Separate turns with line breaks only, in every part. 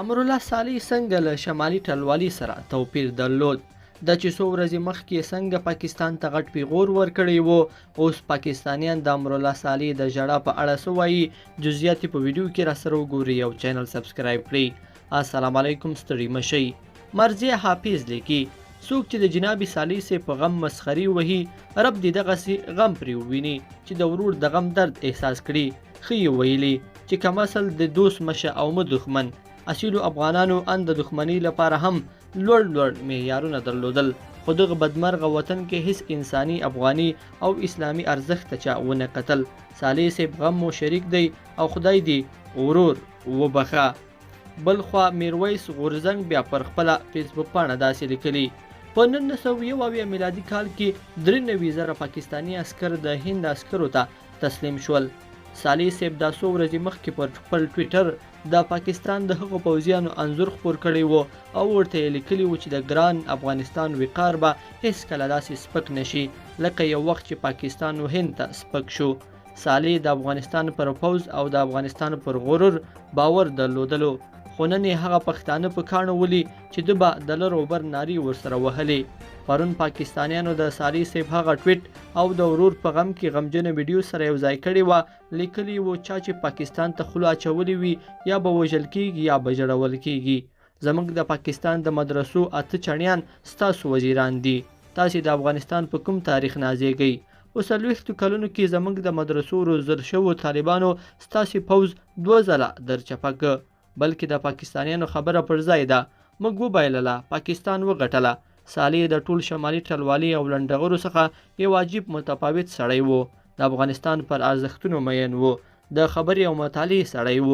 امرالله صالح څنګه له شمالي ټلوالي سره توپیر درلود؟ د چې څو ورځې مخکې څنګه پاکستان ته غټ پیغور ورکړی و، اوس پاکستانیان د امرالله صالح د ژړا په اړه څه وایي؟ جزئیات په ویډیو کې راسره وګورئ او چینل سبسکرایب کړئ. السلام علیکم، ستړي مشئ. مرضیه حافظ لیکي څوک چې د جناب صالح صاحب په غم مسخري وهي، رب دې دغسې غم پرې وویني چې د ورور د غم درد احساس کړي. ښه یې ویلي چې کم اصل د دوست مشه او مه دښمن. اصیلو افغانانو ان د دښمنۍ لپاره هم لوړ معیارونه درلودل، خو دغه بدمرغه وطن کې هیڅ انساني، افغاني او اسلامي ارزښت ته چا ونه کتل. صالح صاحب غم مو شریک دی او خدای دې ورور وبخه. بل خوا میرویس غورزنګ بیا پر خپله فیسبوک پاڼه داسې لیکلي: په 1991 میلادي کال کې 93,000 پاکستاني عسکر د هند عسکرو ته تسلیم شول. صالح صاحب دا څو ورځې مخکې پر خپل ټویټر د پاکستان د هغو پوځیانو انځور خپور کړی و او ورته یې لیکلي و چې د ګران افغانستان وقار به هیڅکله داسې سپک نشي لکه یو وخت چې پاکستان و هند ته سپک شو. صالح د افغانستان پر پوځ او د افغانستان پر غرور باور درلودلو، خو نن یې هغه پښتانه په کاڼو ولي چې ده به د لر او بر نارې ورسره وهلې. پرون پاکستانیانو د صالح صاحب هغه ټویټ او د ورور په غم کې غمجنه ویډیو سره یو ځای کړې وه. لیکلي و چا چې پاکستان ته خوله اچولې وي یا به وژل کیږي یا به جړول کیږي. زموږ د پاکستان د مدرسو 8 چڼیان ستاسو وزیران دي. تاسې د افغانستان په کوم تاریخ نازیږئ؟ په 40 کلونو کې زموږ د مدرسو روزل شوو طالبانو ستاسې پوځ 2 ځله درچپه که، بلکې د پاکستانیانو خبره پر ځای ده. موږ وبایلله، پاکستان وګټله. صالح د ټول شمالي ټلوالي او لنډغرو څخه یو عجیب متفاوت سړی و. د افغانستان پر ارزښتونو مین و، د خبرې او مطالعې سړی و.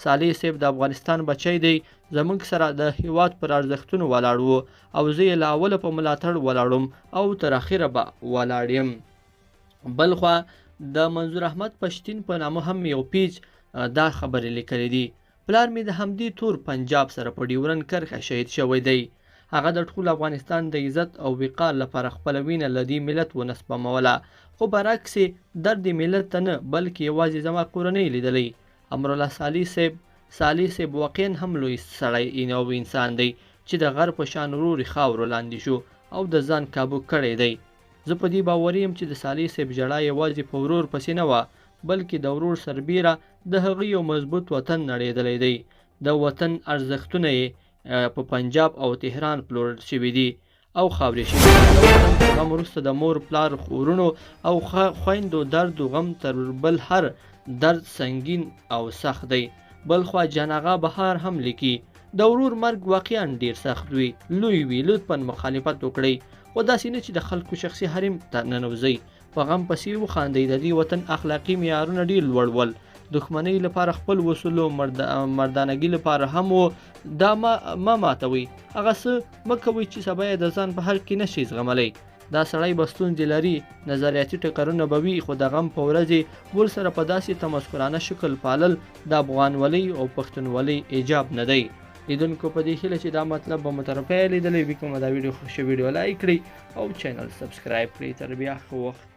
صالح صاحب د افغانستان بچی دی، زموږ سره د هیواد پر ارزښتونو ولاړ و او زه یې له اوله په ملاتړ ولاړم او تر اخره به ولاړ یم. بل خوا د منظور احمد پښتین په نامه هم یو پیج دا خبرې لیکلې دي: پلار مې د همدې تور پنجاب سره په ډیورن کرښه شهید شوی دی. هغه د ټول افغانستان د عزت او وقار لپاره خپله وینه له دې ملت ونسپموله، خو برعکس یې درد ملت ته نه بلکې یوازې زما کورنۍ لیدلی. امرالله صالح صاحب واقعا هم لوی سړی او انسان دی چې د غر په شان ورورې خاورو لاندې شو او د ځان کابو کړی دی. زه په دې باوري یم چې د صالح صاحب ژړا یوازې په ورور پسې نه وه، بلکې د ورور سربیره د هغه یو مضبوط وطن نړېدلی دی. د وطن ارزښتونه یې په پنجاب او تهران پلورل شوي دي او خاورې شوي دي. غم وروسته د مور، پلار، ورونو او خویندو درد و غم تر بل هر درد سنګین او سخت دی. بل خوا جان آغا بهار هم لیکي: د ورور مرګ واقعا ډیر سخت وي، لوی وي، لطفا مخالفت وکړئ، خو داسې نه چې د خلکو شخصي حریم ته ننوځئ. په غم پسې وخاندئ. د دې وطن اخلاقي معیارونه ډیر لوړ ول، دښمنۍ لپاره خپل وسلو، مردانګي لپاره هم و. دا ما ماتوي، هغه څه مه کوئ چې سبا یې د ځان په حق کې نشئ زغملی. دا سړی به ستونزې لري، نظریاتي ټکرونه به وي، خو د غم په ورځې ورسره په داسې تمسکرانه شکل پالل د افغانولۍ او پښتونولۍ ایجاب نه دی. لیدونکو په دې هیله چې دا مطلب به مو تر پایه لیدلی وي. کومه دا ویډیو خوښه ویډیو لایک کړئ او چینل سبسکرایب کړئ. تر بیا ښه وخت.